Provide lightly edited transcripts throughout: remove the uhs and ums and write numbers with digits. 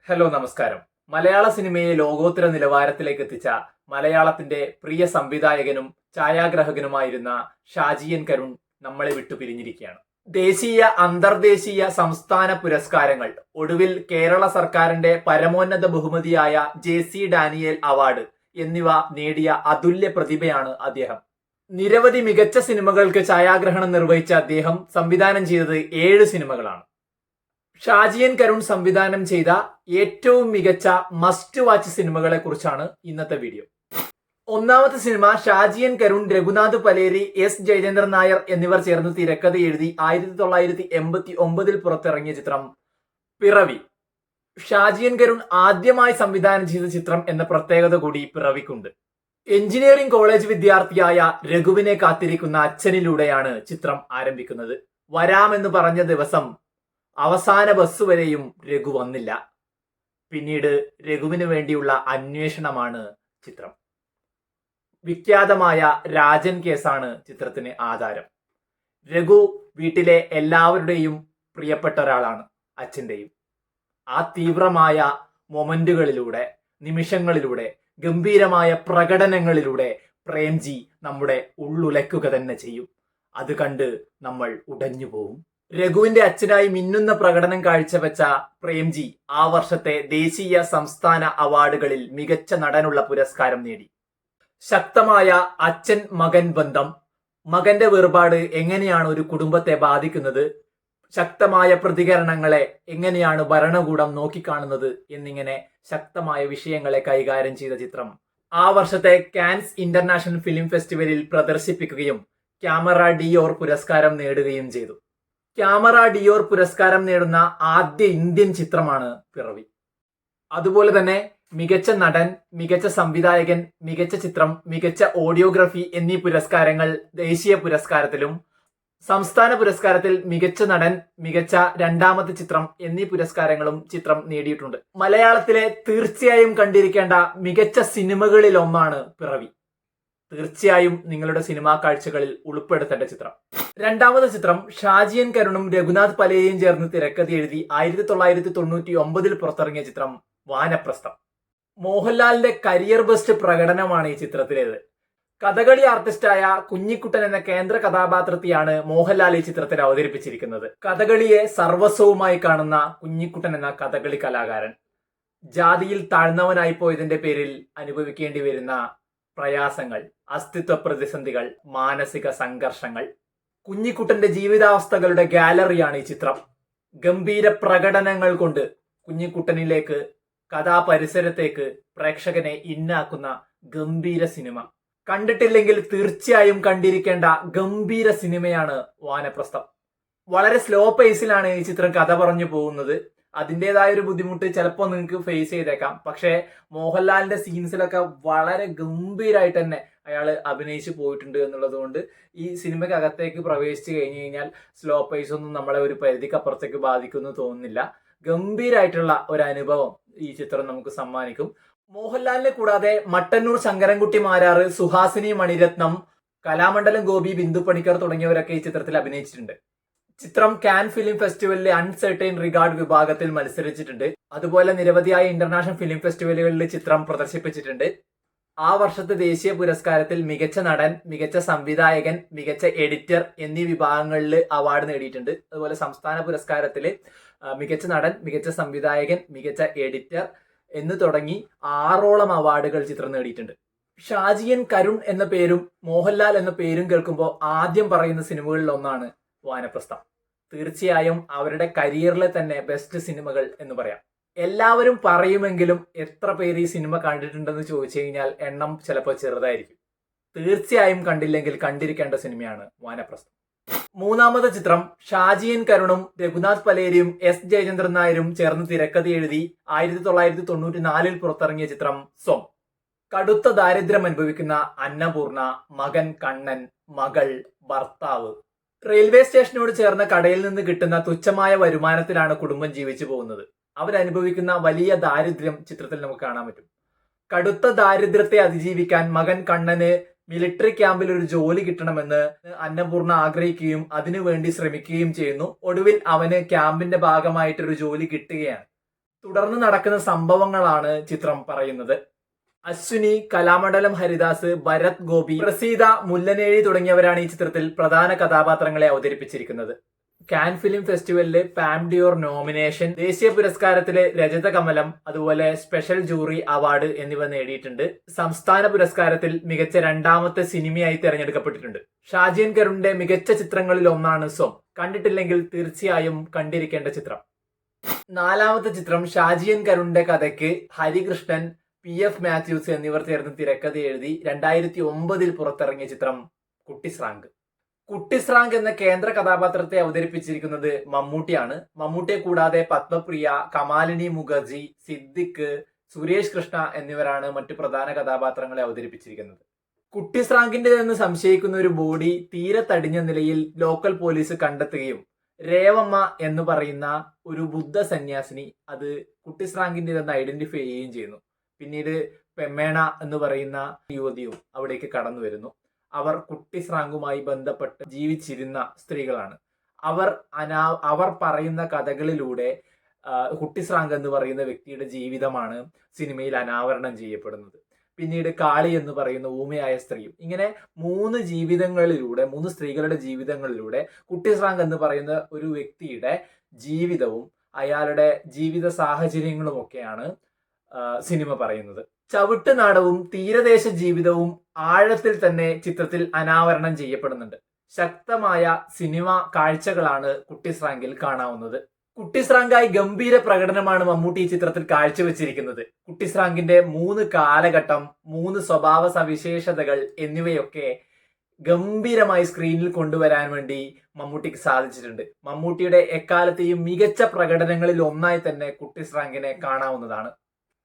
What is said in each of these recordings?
Hello നമസ്കാരം. മലയാള സിനിമയെ ലോകോത്തര നിലവാരത്തിലേക്ക് എത്തിച്ച മലയാളത്തിന്റെ പ്രിയ സംവിധായകനും ഛായാഗ്രാഹകനുമായിരുന്ന ഷാജി എൻ കരുൺ നമ്മളെ വിട്ടു പിരിഞ്ഞിരിക്കുകയാണ്. ദേശീയ അന്തർദേശീയ സംസ്ഥാന പുരസ്കാരങ്ങൾ, ഒടുവിൽ കേരള സർക്കാരിന്റെ പരമോന്നത ബഹുമതിയായ JC ഡാനിയേൽ അവാർഡ് എന്നിവ നേടിയ അതുല്യ പ്രതിഭയാണ് അദ്ദേഹം. നിരവധി മികച്ച സിനിമകൾക്ക് ഛായാഗ്രഹണം നിർവഹിച്ച അദ്ദേഹം സംവിധാനം ചെയ്തത് 7 സിനിമകളാണ്. ഷാജി എൻ കരുൺ സംവിധാനം ചെയ്ത ഏറ്റവും മികച്ച മസ്റ്റ് വാച്ച് സിനിമകളെ കുറിച്ചാണ് ഇന്നത്തെ വീഡിയോ. ഒന്നാമത്തെ cinema Shaji N Karun, Raghunath Paleri, S Jayachandran Nair എന്നിവർ ചേർന്ന് തിരക്കഥ എഴുതി 1989 പുറത്തിറങ്ങിയ ചിത്രം പിറവി. ഷാജി എൻ കരുൺ ആദ്യമായി സംവിധാനം ചെയ്ത ചിത്രം എന്ന പ്രത്യേകത കൂടി പിറവിക്കുണ്ട്. എഞ്ചിനീയറിംഗ് കോളേജ് വിദ്യാർത്ഥിയായ രഘുവിനെ കാത്തിരിക്കുന്ന അച്ഛനിലൂടെയാണ് ചിത്രം ആരംഭിക്കുന്നത്. വരാമെന്ന് പറഞ്ഞ ദിവസം അവസാന ബസ് വരെയും രഘു വന്നില്ല. പിന്നീട് രഘുവിന് വേണ്ടിയുള്ള അന്വേഷണമാണ് ചിത്രം. വിഖ്യാതമായ രാജൻ കേസാണ് ചിത്രത്തിന് ആധാരം. രഘു വീട്ടിലെ എല്ലാവരുടെയും പ്രിയപ്പെട്ട ഒരാളാണ്, അച്ഛൻ്റെയും. ആ തീവ്രമായ മൊമെന്റുകളിലൂടെ, നിമിഷങ്ങളിലൂടെ, ഗംഭീരമായ പ്രകടനങ്ങളിലൂടെ പ്രേംജി നമ്മുടെ ഉള്ളുലയ്ക്കുക തന്നെ ചെയ്യും. അത് കണ്ട് നമ്മൾ ഉടഞ്ഞു പോവും. രഘുവിന്റെ അച്ഛനായി മിന്നുന്ന പ്രകടനം കാഴ്ചവെച്ച പ്രേംജി ആ വർഷത്തെ ദേശീയ സംസ്ഥാന അവാർഡുകളിൽ മികച്ച നടനുള്ള പുരസ്കാരം നേടി. ശക്തമായ അച്ഛൻ മകൻ ബന്ധം, മകന്റെ വേർപാട് എങ്ങനെയാണ് ഒരു കുടുംബത്തെ ബാധിക്കുന്നത്, ശക്തമായ പ്രതികരണങ്ങളെ എങ്ങനെയാണ് ഭരണകൂടം നോക്കിക്കാണുന്നത് എന്നിങ്ങനെ ശക്തമായ വിഷയങ്ങളെ കൈകാര്യം ചെയ്ത ചിത്രം ആ വർഷത്തെ കാൻസ് ഇന്റർനാഷണൽ ഫിലിം ഫെസ്റ്റിവലിൽ പ്രദർശിപ്പിക്കുകയും ക്യാമറ ഡിയോർ പുരസ്കാരം നേടുകയും ചെയ്തു. ക്യാമറ ഡിയോർ പുരസ്കാരം നേടുന്ന ആദ്യ ഇന്ത്യൻ ചിത്രമാണ് പിറവി. അതുപോലെ തന്നെ മികച്ച നടൻ, മികച്ച സംവിധായകൻ, മികച്ച ചിത്രം, മികച്ച ഓഡിയോഗ്രഫി എന്നീ പുരസ്കാരങ്ങൾ ദേശീയ പുരസ്കാരത്തിലും, സംസ്ഥാന പുരസ്കാരത്തിൽ മികച്ച നടൻ, മികച്ച രണ്ടാമത്തെ ചിത്രം എന്നീ പുരസ്കാരങ്ങളും ചിത്രം നേടിയിട്ടുണ്ട്. മലയാളത്തിലെ തീർച്ചയായും കണ്ടിരിക്കേണ്ട മികച്ച സിനിമകളിൽ ഒന്നാണ് പിറവി. തീർച്ചയായും നിങ്ങളുടെ സിനിമാ കാഴ്ചകളിൽ ഉൾപ്പെടുത്തേണ്ട ചിത്രം. രണ്ടാമത്തെ ചിത്രം ഷാജി എൻ കരുണും രഘുനാഥ് പലേരിയും ചേർന്ന് തിരക്കഥ എഴുതി 1999 പുറത്തിറങ്ങിയ ചിത്രം വാനപ്രസ്ഥം. മോഹൻലാലിന്റെ കരിയർ ബെസ്റ്റ് പ്രകടനമാണ് ഈ ചിത്രത്തിലേത്. കഥകളി ആർട്ടിസ്റ്റായ കുഞ്ഞിക്കുട്ടൻ എന്ന കേന്ദ്ര കഥാപാത്രത്തെയാണ് മോഹൻലാൽ ഈ ചിത്രത്തിൽ അവതരിപ്പിച്ചിരിക്കുന്നത്. കഥകളിയെ സർവസ്വവുമായി കാണുന്ന കുഞ്ഞിക്കുട്ടൻ എന്ന കഥകളി കലാകാരൻ ജാതിയിൽ താഴ്ന്നവനായി പോയതിന്റെ പേരിൽ അനുഭവിക്കേണ്ടി വരുന്ന പ്രയാസങ്ങൾ, അസ്തിത്വ പ്രതിസന്ധികൾ, മാനസിക സംഘർഷങ്ങൾ, കുഞ്ഞിക്കുട്ടന്റെ ജീവിതാവസ്ഥകളുടെ ഗാലറിയാണ് ഈ ചിത്രം. ഗംഭീര പ്രകടനങ്ങൾ കൊണ്ട് കുഞ്ഞിക്കുട്ടനിലേക്ക്, കഥാപരിസരത്തേക്ക് പ്രേക്ഷകനെ ഇന്നാക്കുന്ന ഗംഭീര സിനിമ. കണ്ടിട്ടില്ലെങ്കിൽ തീർച്ചയായും കണ്ടിരിക്കേണ്ട ഗംഭീര സിനിമയാണ് വാനപ്രസ്ഥം. വളരെ സ്ലോ പേസിലാണ് ഈ ചിത്രം കഥ പറഞ്ഞു പോകുന്നത്. അതിൻ്റെതായ ഒരു ബുദ്ധിമുട്ട് ചിലപ്പോൾ നിങ്ങൾക്ക് ഫേസ് ചെയ്തേക്കാം. പക്ഷേ മോഹൻലാലിന്റെ സീൻസിലൊക്കെ വളരെ ഗംഭീരമായിട്ട് തന്നെ അയാൾ അഭിനയിച്ചു പോയിട്ടുണ്ട് എന്നുള്ളത് കൊണ്ട് ഈ സിനിമയ്ക്കകത്തേക്ക് പ്രവേശിച്ചു കഴിഞ്ഞു കഴിഞ്ഞാൽ സ്ലോ പേസ് ഒന്നും നമ്മളെ ഒരു പരിധിക്കപ്പുറത്തേക്ക് ബാധിക്കുമെന്ന് തോന്നുന്നില്ല. ഗംഭീരമായിട്ടുള്ള ഒരു അനുഭവം ഈ ചിത്രം നമുക്ക് സമ്മാനിക്കും. മോഹൻലാലിനെ കൂടാതെ മട്ടന്നൂർ ശങ്കരൻകുട്ടി മാരാറ്, സുഹാസിനി മണിരത്നം, കലാമണ്ഡലം ഗോപി, ബിന്ദു പണിക്കർ തുടങ്ങിയവരൊക്കെ ഈ ചിത്രത്തിൽ അഭിനയിച്ചിട്ടുണ്ട്. ചിത്രം കാൻ ഫിലിം ഫെസ്റ്റിവലിലെ അൺസെർട്ടൈൻ റിഗാർഡ് വിഭാഗത്തിൽ മത്സരിച്ചിട്ടുണ്ട്. അതുപോലെ നിരവധിയായ ഇന്റർനാഷണൽ ഫിലിം ഫെസ്റ്റിവലുകളിൽ ചിത്രം പ്രദർശിപ്പിച്ചിട്ടുണ്ട്. ആ വർഷത്തെ ദേശീയ പുരസ്കാരത്തിൽ മികച്ച നടൻ, മികച്ച സംവിധായകൻ, മികച്ച എഡിറ്റർ എന്നീ വിഭാഗങ്ങളിൽ അവാർഡ് നേടിയിട്ടുണ്ട്. അതുപോലെ സംസ്ഥാന പുരസ്കാരത്തിൽ മികച്ച നടൻ, മികച്ച സംവിധായകൻ, മികച്ച എഡിറ്റർ എന്ന് തുടങ്ങി 6ഓളം അവാർഡുകൾ ചിത്രം നേടിയിട്ടുണ്ട്. ഷാജി എൻ കരുൺ എന്ന പേരും മോഹൻലാൽ എന്ന പേരും കേൾക്കുമ്പോൾ ആദ്യം പറയുന്ന സിനിമകളിൽ ഒന്നാണ് വാനപ്രസ്ഥം. തീർച്ചയായും അവരുടെ കരിയറിലെ തന്നെ ബെസ്റ്റ് സിനിമകൾ എന്ന് പറയാം. എല്ലാവരും പറയുമെങ്കിലും എത്ര പേര് ഈ സിനിമ കണ്ടിട്ടുണ്ടെന്ന് ചോദിച്ചു കഴിഞ്ഞാൽ എണ്ണം ചിലപ്പോൾ ചെറുതായിരിക്കും. തീർച്ചയായും കണ്ടില്ലെങ്കിൽ കണ്ടിരിക്കേണ്ട സിനിമയാണ് വാനപ്രസ്ഥം. മൂന്നാമത്തെ ചിത്രം ഷാജി എൻ കരുണും രഘുനാഥ് പലേരിയും S ജയചന്ദ്രൻ നായരും ചേർന്ന് തിരക്കഥ എഴുതി 1994 പുറത്തിറങ്ങിയ ചിത്രം സ്വം. കടുത്ത ദാരിദ്ര്യം അനുഭവിക്കുന്ന അന്നപൂർണ, മകൻ കണ്ണൻ, മകൾ, ഭർത്താവ്. റെയിൽവേ സ്റ്റേഷനോട് ചേർന്ന കടയിൽ നിന്ന് കിട്ടുന്ന തുച്ഛമായ വരുമാനത്തിലാണ് കുടുംബം ജീവിച്ചു പോകുന്നത്. അവരനുഭവിക്കുന്ന വലിയ ദാരിദ്ര്യം ചിത്രത്തിൽ നമുക്ക് കാണാൻ പറ്റും. കടുത്ത ദാരിദ്ര്യത്തെ അതിജീവിക്കാൻ മകൻ കണ്ണന് മിലിറ്ററി ക്യാമ്പിൽ ഒരു ജോലി കിട്ടണമെന്ന് അന്നപൂർണ ആഗ്രഹിക്കുകയും അതിനുവേണ്ടി ശ്രമിക്കുകയും ചെയ്യുന്നു. ഒടുവിൽ അവന് ക്യാമ്പിന്റെ ഭാഗമായിട്ടൊരു ജോലി കിട്ടുകയാണ്. തുടർന്ന് നടക്കുന്ന സംഭവങ്ങളാണ് ചിത്രം പറയുന്നത്. അശ്വിനി, കലാമണ്ഡലം ഹരിദാസ്, ഭരത് ഗോപി, പ്രസീത മുല്ലനേഴി തുടങ്ങിയവരാണ് ഈ ചിത്രത്തിൽ പ്രധാന കഥാപാത്രങ്ങളെ അവതരിപ്പിച്ചിരിക്കുന്നത്. കാൻ ഫിലിം ഫെസ്റ്റിവലില് പാം ഡിയോർ നോമിനേഷൻ, ദേശീയ പുരസ്കാരത്തിലെ രജത കമലം, അതുപോലെ സ്പെഷ്യൽ ജൂറി അവാർഡ് എന്നിവ നേടിയിട്ടുണ്ട്. സംസ്ഥാന പുരസ്കാരത്തിൽ മികച്ച രണ്ടാമത്തെ സിനിമയായി തിരഞ്ഞെടുക്കപ്പെട്ടിട്ടുണ്ട്. ഷാജിയൻ കരുണിന്റെ മികച്ച ചിത്രങ്ങളിൽ ഒന്നാണ് സ്വം. കണ്ടിട്ടില്ലെങ്കിൽ തീർച്ചയായും കണ്ടിരിക്കേണ്ട ചിത്രം. നാലാമത്തെ ചിത്രം ഷാജിയൻ കരുണിന്റെ കഥയ്ക്ക് ഹരികൃഷ്ണൻ, PF മാത്യൂസ് എന്നിവർ ചേർന്ന് തിരക്കഥ എഴുതി 2009 പുറത്തിറങ്ങിയ ചിത്രം കുട്ടിസ്രാങ്ക്. കുട്ടിസ്രാങ്ക് എന്ന കേന്ദ്ര കഥാപാത്രത്തെ അവതരിപ്പിച്ചിരിക്കുന്നത് മമ്മൂട്ടിയാണ്. മമ്മൂട്ടിയെ കൂടാതെ പത്മപ്രിയ, കമാലിനി മുഖർജി, സിദ്ദിഖ്, സുരേഷ് കൃഷ്ണ എന്നിവരാണ് മറ്റു പ്രധാന കഥാപാത്രങ്ങളെ അവതരിപ്പിച്ചിരിക്കുന്നത്. കുട്ടിസ്രാങ്കിന്റെതെന്ന് സംശയിക്കുന്ന ഒരു ബോഡി തീരെ തടിഞ്ഞ നിലയിൽ ലോക്കൽ പോലീസ് കണ്ടെത്തുകയും രേവമ്മ എന്ന് പറയുന്ന ഒരു ബുദ്ധ സന്യാസിനി അത് കുട്ടിസ്രാങ്കിന്റെതെന്ന് ഐഡന്റിഫൈ ചെയ്യുകയും ചെയ്യുന്നു. പിന്നീട് പെമ്മേണ എന്ന് പറയുന്ന യുവതിയും അവിടേക്ക് കടന്നു വരുന്നു. അവർ കുട്ടിസ്രാങ്കുമായി ബന്ധപ്പെട്ട് ജീവിച്ചിരുന്ന സ്ത്രീകളാണ്. അവർ പറയുന്ന കഥകളിലൂടെ കുട്ടിസ്രാങ്ക് എന്ന് പറയുന്ന വ്യക്തിയുടെ ജീവിതമാണ് സിനിമയിൽ അനാവരണം ചെയ്യപ്പെടുന്നത്. പിന്നീട് കാളി എന്ന് പറയുന്ന ഊമയായ സ്ത്രീയും, ഇങ്ങനെ മൂന്ന് സ്ത്രീകളുടെ ജീവിതങ്ങളിലൂടെ കുട്ടിസ്രാങ്ക് എന്ന് പറയുന്ന ഒരു വ്യക്തിയുടെ ജീവിതവും അയാളുടെ ജീവിത സാഹചര്യങ്ങളും ഒക്കെയാണ് സിനിമ പറയുന്നത്. ചവിട്ടുനാടവും തീരദേശ ജീവിതവും ആഴത്തിൽ തന്നെ ചിത്രത്തിൽ അനാവരണം ചെയ്യപ്പെടുന്നുണ്ട്. ശക്തമായ സിനിമ കാഴ്ചകളാണ് കുട്ടിസ്രാങ്കിൽ കാണാവുന്നത്. കുട്ടിസ്രാങ്കായി ഗംഭീര പ്രകടനമാണ് മമ്മൂട്ടി ഈ ചിത്രത്തിൽ കാഴ്ചവെച്ചിരിക്കുന്നത്. കുട്ടിസ്രാങ്കിന്റെ 3 കാലഘട്ടം, 3 സ്വഭാവ സവിശേഷതകൾ എന്നിവയൊക്കെ ഗംഭീരമായി സ്ക്രീനിൽ കൊണ്ടുവരാൻ വേണ്ടി മമ്മൂട്ടിക്ക് സാധിച്ചിട്ടുണ്ട്. മമ്മൂട്ടിയുടെ എക്കാലത്തെയും മികച്ച പ്രകടനങ്ങളിൽ ഒന്നായി തന്നെ കുട്ടിസ്രാങ്കിനെ കാണാവുന്നതാണ്.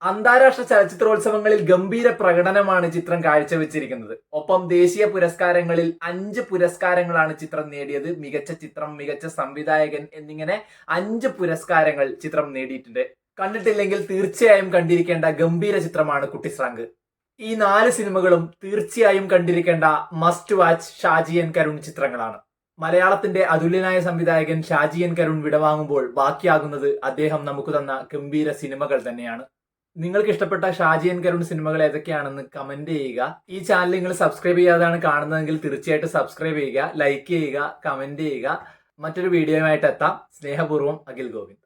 അന്താരാഷ്ട്ര ചലച്ചിത്രോത്സവങ്ങളിൽ ഗംഭീര പ്രകടനമാണ് ചിത്രം കാഴ്ചവെച്ചിരിക്കുന്നത്. ഒപ്പം ദേശീയ പുരസ്കാരങ്ങളിൽ 5 പുരസ്കാരങ്ങളാണ് ചിത്രം നേടിയത്. മികച്ച ചിത്രം, മികച്ച സംവിധായകൻ എന്നിങ്ങനെ 5 പുരസ്കാരങ്ങൾ ചിത്രം നേടിയിട്ടുണ്ട്. കണ്ടിട്ടില്ലെങ്കിൽ തീർച്ചയായും കണ്ടിരിക്കേണ്ട ഗംഭീര ചിത്രമാണ് കുട്ടിസ്രാങ്ക്. ഈ 4 സിനിമകളും തീർച്ചയായും കണ്ടിരിക്കേണ്ട മസ്റ്റ് വാച്ച് ഷാജിയൻ കരുൺ ചിത്രങ്ങളാണ്. മലയാളത്തിന്റെ അതുല്യനായ സംവിധായകൻ ഷാജിയൻ കരുൺ വിടവാങ്ങുമ്പോൾ ബാക്കിയാകുന്നത് അദ്ദേഹം നമുക്ക് തന്ന ഗംഭീര സിനിമകൾ തന്നെയാണ്. നിങ്ങൾക്ക് ഇഷ്ടപ്പെട്ട ഷാജിയൻ കരുൺ സിനിമകൾ ഏതൊക്കെയാണെന്ന് കമന്റ് ചെയ്യുക. ഈ ചാനൽ നിങ്ങൾ സബ്സ്ക്രൈബ് ചെയ്യാതാണ് കാണുന്നതെങ്കിൽ തീർച്ചയായിട്ടും സബ്സ്ക്രൈബ് ചെയ്യുക, ലൈക്ക് ചെയ്യുക, കമന്റ് ചെയ്യുക. മറ്റൊരു വീഡിയോയുമായിട്ട് എത്താം. സ്നേഹപൂർവ്വം, അഖിൽ ഗോവിന്ദ്.